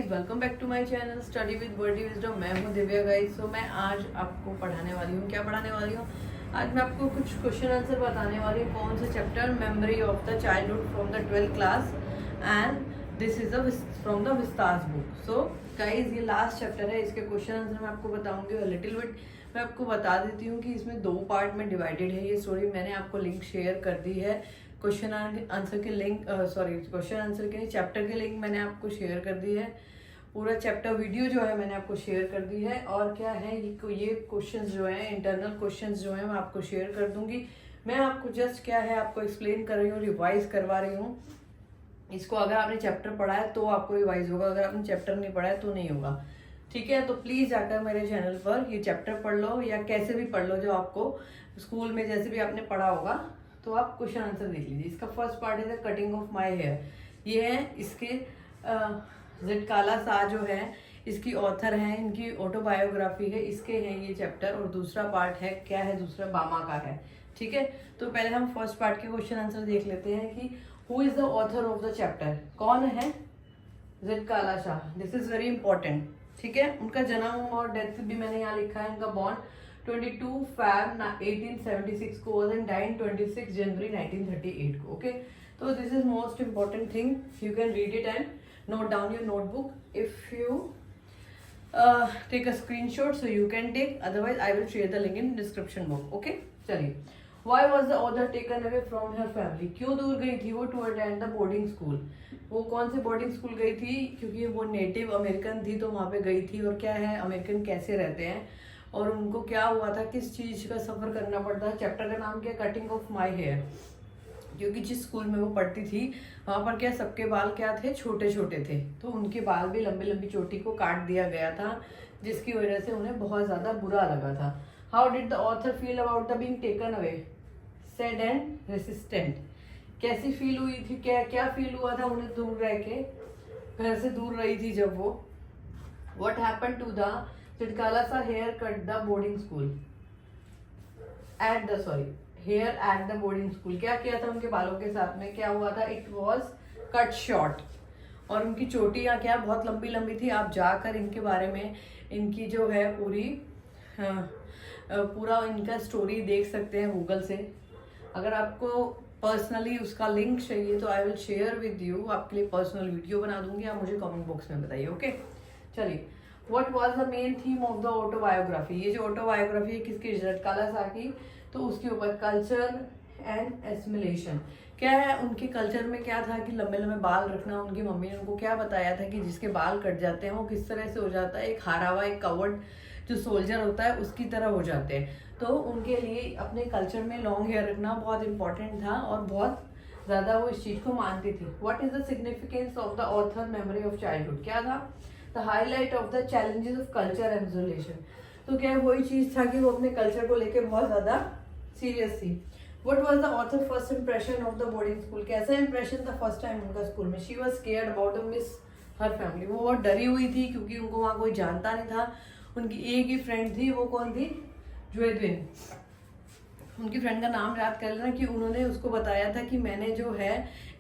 Welcome back to my channel study with wordy wisdom. मैं हूं Divya guys. सो मैं आज आपको पढ़ाने वाली हूं। क्या पढ़ाने वाली हूं? आज मैं आपको कुछ क्वेश्चन आंसर बताने वाली हूं। कौन से chapter? Memory of the childhood from the 12th class and this is from the Vistas book. So guys, ये लास्ट चैप्टर है। इसके क्वेश्चन आंसर मैं आपको बताऊंगी। लिटिल बिट मैं आपको बता देती हूँ कि इसमें 2 पार्ट में डिवाइडेड है ये स्टोरी। मैंने आपको लिंक शेयर कर दी है। क्वेश्चन आंसर के लिंक क्वेश्चन आंसर के चैप्टर के लिंक मैंने आपको शेयर कर दी है। पूरा चैप्टर वीडियो जो है मैंने आपको शेयर कर दी है। और क्या है, ये क्वेश्चंस जो है, इंटरनल क्वेश्चंस जो है मैं आपको शेयर कर दूंगी। मैं आपको जस्ट क्या है आपको एक्सप्लेन कर रही हूँ, रिवाइज करवा रही हूँ इसको। अगर आपने चैप्टर पढ़ा है तो आपको रिवाइज होगा, अगर आपने चैप्टर नहीं पढ़ा है तो नहीं होगा। ठीक है, तो प्लीज जाकर मेरे चैनल पर ये चैप्टर पढ़ लो या कैसे भी पढ़ लो, जो आपको स्कूल में जैसे भी आपने पढ़ा होगा, तो आप क्वेश्चन आंसर देख लीजिए। इसका फर्स्ट पार्ट है the cutting of my hair. ये है इसके झटकाला सा जो है, इसकी ऑथर हैं, इनकी ऑटोबायोग्राफी है, इसके हैं ये चैप्टर। और दूसरा पार्ट है क्या है, दूसरा बामा का है। ठीक है, तो पहले हम फर्स्ट पार्ट के क्वेश्चन आंसर देख लेते हैं कि who is the author of the chapter. कौन है? Zitkala Sa. This is very important. ठीक है, उनका जन्म और डेथ भी मैंने यहाँ लिखा है। इनका बॉर्न 22 Feb 1876 को एंड डाइन 26 जनवरी 1938 को। ओके, तो this is most important thing. You can read it and note down your notebook if you take a screenshot, so you can take, otherwise I will share the link in description box. Okay, चलिए। Why was the author taken away from her family? क्यों दूर गई थी वो? to attend the boarding school। वो कौन से boarding school गई थी? क्योंकि वो नेटिव अमेरिकन थी तो वहाँ पे गई थी। और क्या है, अमेरिकन कैसे रहते हैं और उनको क्या हुआ था, किस चीज़ का सफ़र करना पड़ता है। चैप्टर का नाम क्या? Cutting of my hair. क्योंकि जिस स्कूल में वो पढ़ती थी वहाँ पर क्या सबके बाल क्या थे, छोटे छोटे थे, तो उनके बाल भी लंबी लंबी चोटी को काट दिया गया था, जिसकी वजह से उन्हें बहुत ज़्यादा बुरा लगा था। How did the author feel about the being taken away? Sad and resistant. कैसी फील हुई थी, क्या क्या फील हुआ था उन्हें दूर रह के, घर से दूर रही थी जब वो। What happen to the Zitkala Sa hair cut the boarding school at the hair at the boarding school. क्या किया था उनके बालों के साथ में, क्या हुआ था? It was cut short. और उनकी चोटियाँ क्या बहुत लंबी लंबी थी। आप जाकर इनके बारे में, इनकी जो है पूरा इनका स्टोरी देख सकते हैं गूगल से। अगर आपको पर्सनली उसका लिंक चाहिए तो आई विल शेयर विद यू, आपके लिए पर्सनल वीडियो बना दूंगी। आप मुझे कमेंट बॉक्स में बताइए। ओके, चलिए। What was the main theme of the autobiography? ये जो ऑटोबायोग्राफी है किसकी? झटकाला शाह की। तो उसके ऊपर कल्चर एंड एसिमिलेशन। क्या है, उनके कल्चर में क्या था कि लंबे लंबे बाल रखना। उनकी मम्मी ने उनको क्या बताया था कि जिसके बाल कट जाते हैं वो किस तरह से हो जाता है, एक हारा हुआ, एक कवर्ड जो सोल्जर होता है उसकी तरह हो जाते हैं। तो उनके लिए अपने कल्चर में लॉन्ग हेयर रखना बहुत इंपॉर्टेंट था और बहुत ज़्यादा वो इस चीज़ को मानती थी। What is the significance of the author memory of childhood? क्या था? The highlight of the challenges of culture and. तो क्या वही चीज़ था कि वो अपने कल्चर को लेकर बहुत ज़्यादा सीरियस थी। What was the author first impression of the boarding school? कैसा impression था फर्स्ट टाइम उनका स्कूल में? She was scared about the miss her family। वो बहुत डरी हुई थी क्योंकि उनको वहाँ कोई जानता नहीं था। उनकी एक ही फ्रेंड थी, वो कौन थी? ज्वेद्विन। उनकी फ्रेंड का नाम याद कर लेना कि उन्होंने उसको बताया था कि मैंने जो है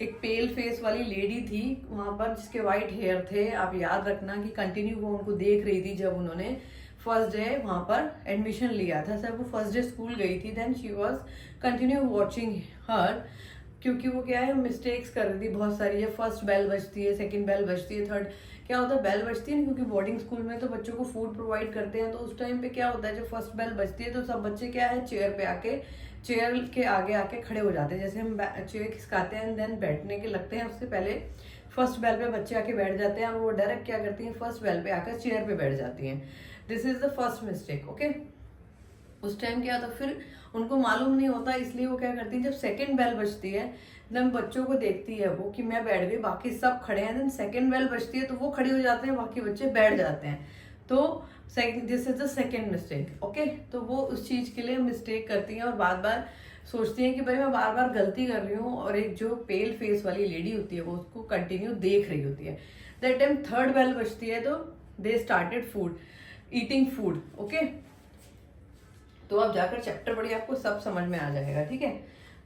एक पेल फेस वाली लेडी थी वहाँ पर जिसके वाइट हेयर थे। आप याद रखना कि कंटिन्यू वो उनको देख रही थी जब उन्होंने फर्स्ट डे वहाँ पर एडमिशन लिया था। सर वो फर्स्ट डे स्कूल गई थी, then she was continue watching her, क्योंकि वो क्या है मिस्टेक्स कर रही थी बहुत सारी। है फर्स्ट बेल बजती है, सेकंड बेल बजती है, थर्ड क्या होता है बेल बजती है ना, क्योंकि बोर्डिंग स्कूल में तो बच्चों को फूड प्रोवाइड करते हैं। तो उस टाइम पे क्या होता है, जब फर्स्ट बेल बजती है तो सब बच्चे क्या है चेयर पे आके, चेयर के आगे आके खड़े हो जाते हैं। जैसे हम चेयर खिसकाते हैं देन बैठने के लगते हैं, उससे पहले फर्स्ट बेल पे बच्चे आके बैठ जाते हैं और वो डायरेक्ट क्या करती हैं, फर्स्ट बेल पे आकर चेयर पे बैठ जाती हैं। This is the first mistake. Okay, उस टाइम क्या था, फिर उनको मालूम नहीं होता, इसलिए वो क्या करती है जब सेकंड बेल बजती है देन बच्चों को देखती है वो कि मैं बैठ गई, बाकी सब खड़े हैं। देन सेकंड बेल बजती है तो वो खड़े हो जाते हैं, बाकी बच्चे बैठ जाते हैं। तो this is the second mistake. Okay, तो वो उस चीज के लिए मिस्टेक करती हैं और बार बार सोचती हैं कि भाई मैं बार बार गलती कर रही हूँ। और एक जो पेल फेस वाली लेडी होती है वो उसको कंटिन्यू देख रही होती है। दैट टाइम थर्ड बेल बजती है तो they started eating food. Okay, तो आप जाकर चैप्टर पढ़िए, आपको सब समझ में आ जाएगा। ठीक है,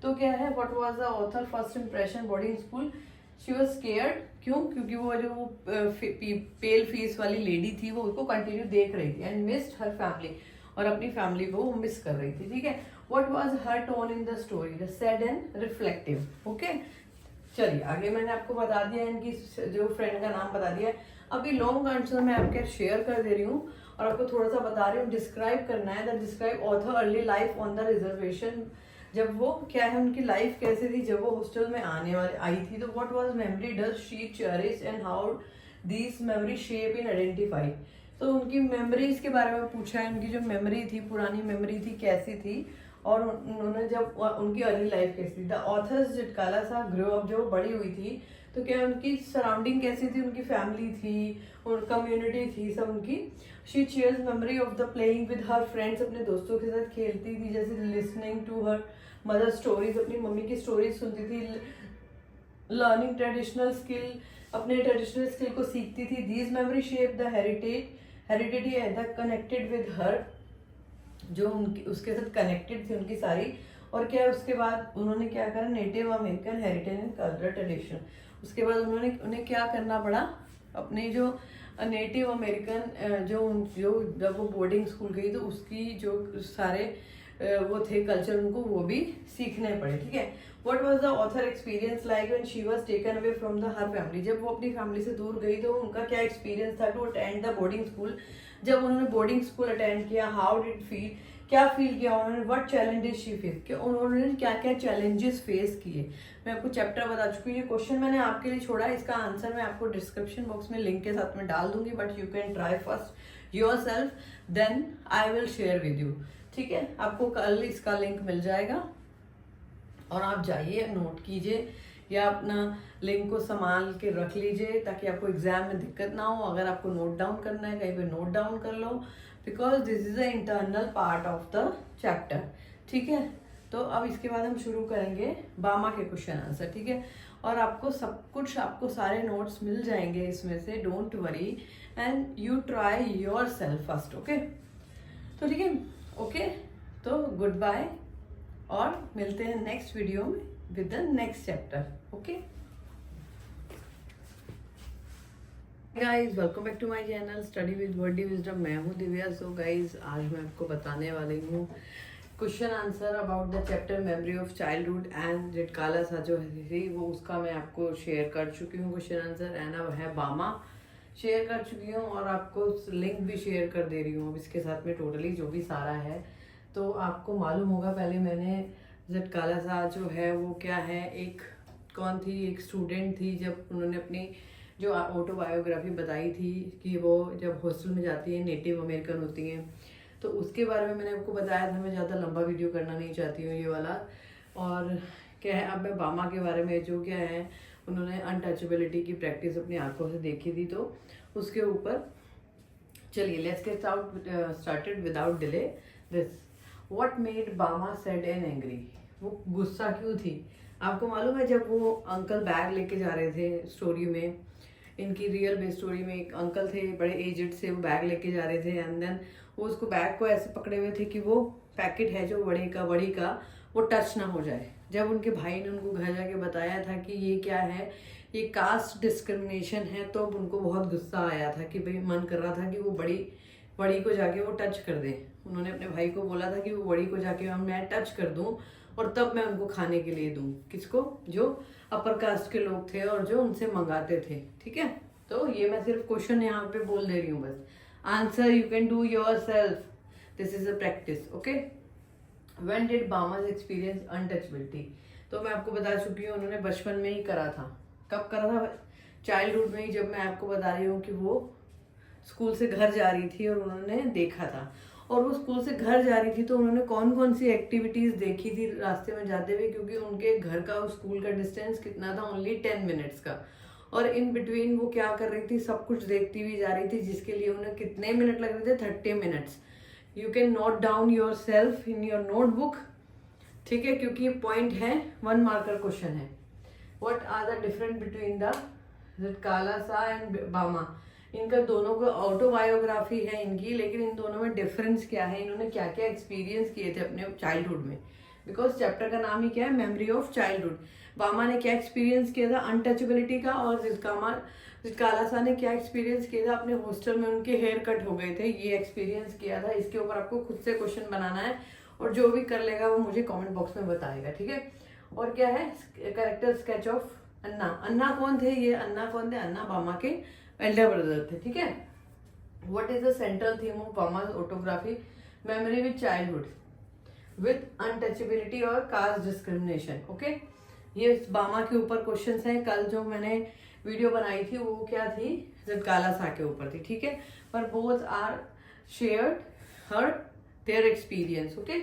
तो क्या है, what was the author first impression boarding school? She was scared, क्यों? क्योंकि वो जो वो पेल फेस वाली लेडी थी वो उसको कंटिन्यू देख रही थी एंड मिस्ड हर फैमिली, और अपनी फैमिली को वो मिस कर रही थी, ठीक है। What was her tone in the story? The sad and reflective. Okay, चलिए आगे मैंने आपको बता दिया, इनकी जो फ्रेंड का नाम बता दिया। अभी लॉन्ग आंसर मैं आपके शेयर कर दे रही हूँ और आपको थोड़ा सा बता रही हूँ। डिस्क्राइब करना है, the describe author early life on the reservation. जब वो क्या है, उनकी लाइफ कैसे थी जब वो हॉस्टल में आने वाले आई थी। तो what was memory does she cherish and how these memory shape in identify. तो उनकी मेमोरीज के बारे में पूछा है, उनकी जो मेमोरी थी, पुरानी मेमोरी थी, कैसी थी, और उन्होंने जब उनकी अर्ली लाइफ कैसी थी। द ऑथर्स झटकाला सा ग्रो अप, जो बड़ी हुई थी तो क्या उनकी सराउंडिंग कैसी थी, उनकी फैमिली थी और कम्युनिटी थी सब उनकी। She chairs memory of the playing with her friends, अपने दोस्तों के साथ खेलती थी, जैसे listening to her mother stories, अपनी मम्मी की स्टोरीज सुनती थी। लर्निंग ट्रेडिशनल स्किल, अपने ट्रेडिशनल स्किल को सीखती थी। These memory shape the heredity the connected with her, जो उनकी उसके साथ कनेक्टेड थी उनकी सारी। और क्या उसके बाद उन्होंने क्या करा, native American heritage and cultural tradition. उसके बाद उन्हें क्या करना पड़ा, अपने जो नेटिव अमेरिकन जो जब वो बोर्डिंग स्कूल गई तो उसकी जो सारे वो थे कल्चर, उनको वो भी सीखने पड़े, ठीक है। What was the author experience like when she was taken away from the her family. जब वो अपनी फैमिली से दूर गई तो उनका क्या एक्सपीरियंस था to attend the boarding school. जब उन्होंने बोर्डिंग स्कूल अटेंड किया, हाउ डिड फील, क्या फील किया उन्होंने। व्हाट चैलेंजेस शी फेस, कि उन्होंने क्या क्या चैलेंजेस फेस किए। मैं आपको चैप्टर बता चुकी हूँ। ये क्वेश्चन मैंने आपके लिए छोड़ा, इसका आंसर मैं आपको डिस्क्रिप्शन बॉक्स में लिंक के साथ में डाल दूंगी, but you can try first yourself, then I will share with you, ठीक है। आपको कल इसका लिंक मिल जाएगा और आप जाइए नोट कीजिए या अपना लिंक को संभाल के रख लीजिए ताकि आपको एग्जाम में दिक्कत ना हो। अगर आपको नोट डाउन करना है कहीं पे नोट डाउन कर लो, because this is the internal part of the chapter, ठीक है। तो अब इसके बाद हम शुरू करेंगे बामा के क्वेश्चन आंसर, ठीक है। और आपको सब कुछ, आपको सारे नोट्स मिल जाएंगे इसमें से, don't worry, and you try your self first, okay. तो ठीक है, ओके, तो गुड बाय और मिलते हैं नेक्स्ट वीडियो में with the next chapter, okay guys. Welcome back to my channel study with wordy wisdom. मैं हूँ दिव्या। सो गाइज, आज मैं आपको बताने वाली हूँ question answer about the chapter memory of childhood and Zitkala Sa जो है वो, उसका मैं आपको शेयर कर चुकी हूँ क्वेश्चन आंसर, एंड अब है बामा शेयर कर चुकी हूँ और आपको लिंक भी शेयर कर दे रही हूँ अब इसके साथ में, टोटली जो भी सारा है। तो आपको मालूम होगा, पहले मैंने झटकाला सा जो है वो क्या है, एक कौन थी, एक स्टूडेंट थी। जब उन्होंने अपनी जो ऑटोबायोग्राफी बताई थी कि वो जब हॉस्टल में जाती है, नेटिव अमेरिकन होती हैं, तो उसके बारे में मैंने आपको बताया था। मैं ज़्यादा लंबा वीडियो करना नहीं चाहती हूँ ये वाला। और क्या है, अब मैं बामा के बारे में, जो क्या है, उन्होंने अनटचेबिलिटी की प्रैक्टिस अपनी आंखों से देखी थी, तो उसके ऊपर चलिए let's get started without delay. This what made बामा सैड एंड एंग्री। वो गुस्सा क्यों थी? आपको मालूम है, जब वो अंकल बैग लेके जा रहे थे, स्टोरी में, इनकी रियल बेस स्टोरी में एक अंकल थे बड़े एजेड से, वो बैग लेके जा रहे थे, एंड देन वो उसको बैग को ऐसे पकड़े हुए थे कि वो पैकेट है जो बड़ी का वो टच ना हो जाए। जब उनके भाई ने उनको घर जाके बताया था कि ये क्या है, ये कास्ट डिस्क्रिमिनेशन है, तो उनको बहुत गुस्सा आया था कि भाई मन कर रहा था कि वो बड़ी को जाके वो टच कर दे। उन्होंने अपने भाई को बोला था कि वो बड़ी को जाके मैं टच कर दूं और तब मैं उनको खाने के लिए दूं। किसको? जो अपर कास्ट के लोग थे और जो उनसे मंगाते थे, ठीक है। तो ये मैं सिर्फ क्वेश्चन यहाँ पे बोल दे रही हूँ, बस answer you can do yourself, this is a practice, okay. When did Bama's experience untouchability? तो मैं आपको बता चुकी हूँ, उन्होंने बचपन में ही करा था। कब करा था? चाइल्डहुड में ही। जब मैं आपको बता रही हूँ कि वो स्कूल से घर जा रही थी और उन्होंने देखा था, और वो स्कूल से घर जा रही थी तो उन्होंने कौन कौन सी एक्टिविटीज देखी थी रास्ते में जाते हुए, क्योंकि उनके घर का और स्कूल का डिस्टेंस कितना था, ओनली 10 मिनट्स का। और इन बिटवीन वो क्या कर रही थी, सब कुछ देखती हुई जा रही थी, जिसके लिए उन्हें कितने मिनट लग रहे थे, 30 minutes. You can note down yourself in your notebook, ठीक है, क्योंकि ये पॉइंट है, 1 मार्कर क्वेश्चन है। What are the difference between the Zitkala Sa and बामा? इनका दोनों को ऑटोबायोग्राफी है इनकी, लेकिन इन दोनों में डिफरेंस क्या है, इन्होंने क्या क्या एक्सपीरियंस किए थे अपने चाइल्डहुड में, बिकॉज चैप्टर का नाम ही क्या है, मेमोरी ऑफ चाइल्डहुड। बामा ने क्या एक्सपीरियंस किया था अनटचेबिलिटी का, और जितकालासा ने क्या एक्सपीरियंस किया था अपने हॉस्टल में उनके हेयर कट हो गए थे, ये एक्सपीरियंस किया था। इसके ऊपर आपको खुद से क्वेश्चन बनाना है और जो भी कर लेगा वो मुझे कमेंट बॉक्स में बताएगा, ठीक है। और क्या है कैरेक्टर स्केच ऑफ अन्ना। अन्ना कौन थे? ये अन्ना कौन थे? अन्ना बामा के एल्डर ब्रदर थे, ठीक है। What is the central theme of Bama's autobiography? Memory with childhood with untouchability और कास्ट डिस्क्रिमिनेशन, ओके। ये बामा के ऊपर क्वेश्चंस हैं। कल जो मैंने वीडियो बनाई थी वो क्या थी? जितकालासा के ऊपर थी, ठीक है। पर both are shared her their experience, okay.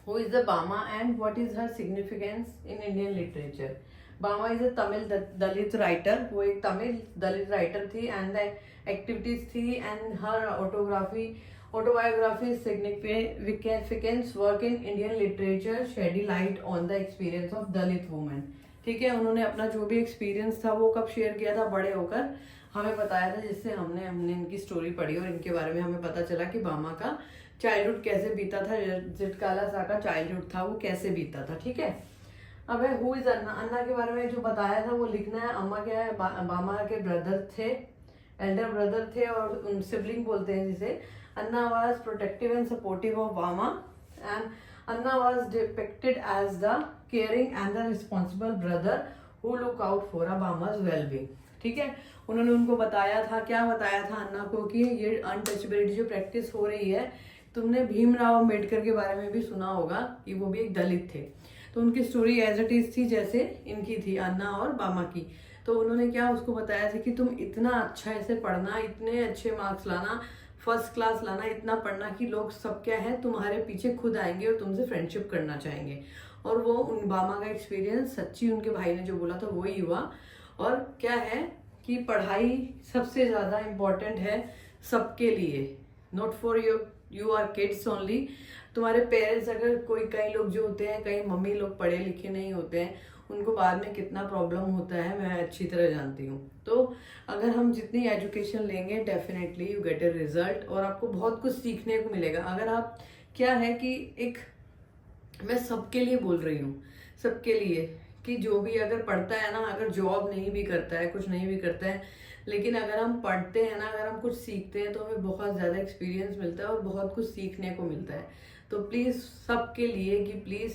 Who is the Bama and what is her significance in Indian literature? Bama is a Tamil Dalit writer. वो एक तमिल दलित राइटर थी and the activities थी and her autobiography significance work in Indian literature shed light on the experience of Dalit women. ठीक है, उन्होंने अपना जो भी एक्सपीरियंस था वो कब शेयर किया था? बड़े होकर हमें बताया था, जिससे हमने इनकी स्टोरी पढ़ी और इनके बारे में हमें पता चला कि बामा का चाइल्डहुड कैसे बीता था, जितकालासा का चाइल्डहुड था वो कैसे बीता था, ठीक है। अब है हु इज अन्ना। अन्ना के बारे में जो बताया था वो लिखना है। अम्मा क्या है? बामा के ब्रदर थे, एल्डर ब्रदर थे और सिबलिंग बोलते हैं जिसे। Anna was protective and supportive of Bama and Anna was depicted as the caring and the responsible brother who look out for a Bama's wellbeing, ठीक है। उन्होंने उनको बताया था, क्या बताया था अन्ना को, कि ये अनटचेबिलिटी जो प्रैक्टिस हो रही है, तुमने भीमराव अम्बेडकर के बारे में भी सुना होगा कि वो भी एक दलित थे, तो उनकी स्टोरी एज इट इज थी जैसे इनकी थी, अन्ना और बामा की। तो उन्होंने क्या उसको बताया था कि तुम इतना अच्छा ऐसे पढ़ना, इतने अच्छे मार्क्स लाना, फर्स्ट क्लास लाना, इतना पढ़ना कि लोग सब क्या है तुम्हारे पीछे खुद आएंगे और तुमसे फ्रेंडशिप करना चाहेंगे। और वो उन बामा का एक्सपीरियंस सच्ची उनके भाई ने जो बोला था वही हुआ। और क्या है कि पढ़ाई सबसे ज़्यादा इम्पोर्टेंट है सबके लिए, not for you are kids only. तुम्हारे पेरेंट्स अगर कोई, कई लोग जो होते हैं, कई मम्मी लोग पढ़े लिखे नहीं होते हैं, उनको बाद में कितना प्रॉब्लम होता है मैं अच्छी तरह जानती हूँ। तो अगर हम जितनी एजुकेशन लेंगे definitely you get a result और आपको बहुत कुछ सीखने को मिलेगा। अगर आप क्या है कि एक, मैं सबके लिए बोल रही हूँ, सबके लिए, कि जो भी अगर पढ़ता है ना, अगर जॉब नहीं भी करता है, कुछ नहीं भी करता है, लेकिन अगर हम पढ़ते हैं ना, अगर हम कुछ सीखते हैं तो हमें बहुत ज़्यादा एक्सपीरियंस मिलता है और बहुत कुछ सीखने को मिलता है। तो प्लीज़ सबके लिए कि please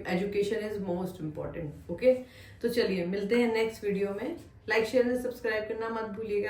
education is most important, okay. तो चलिए मिलते हैं नेक्स्ट वीडियो में। लाइक शेयर एंड सब्सक्राइब करना मत भूलिएगा।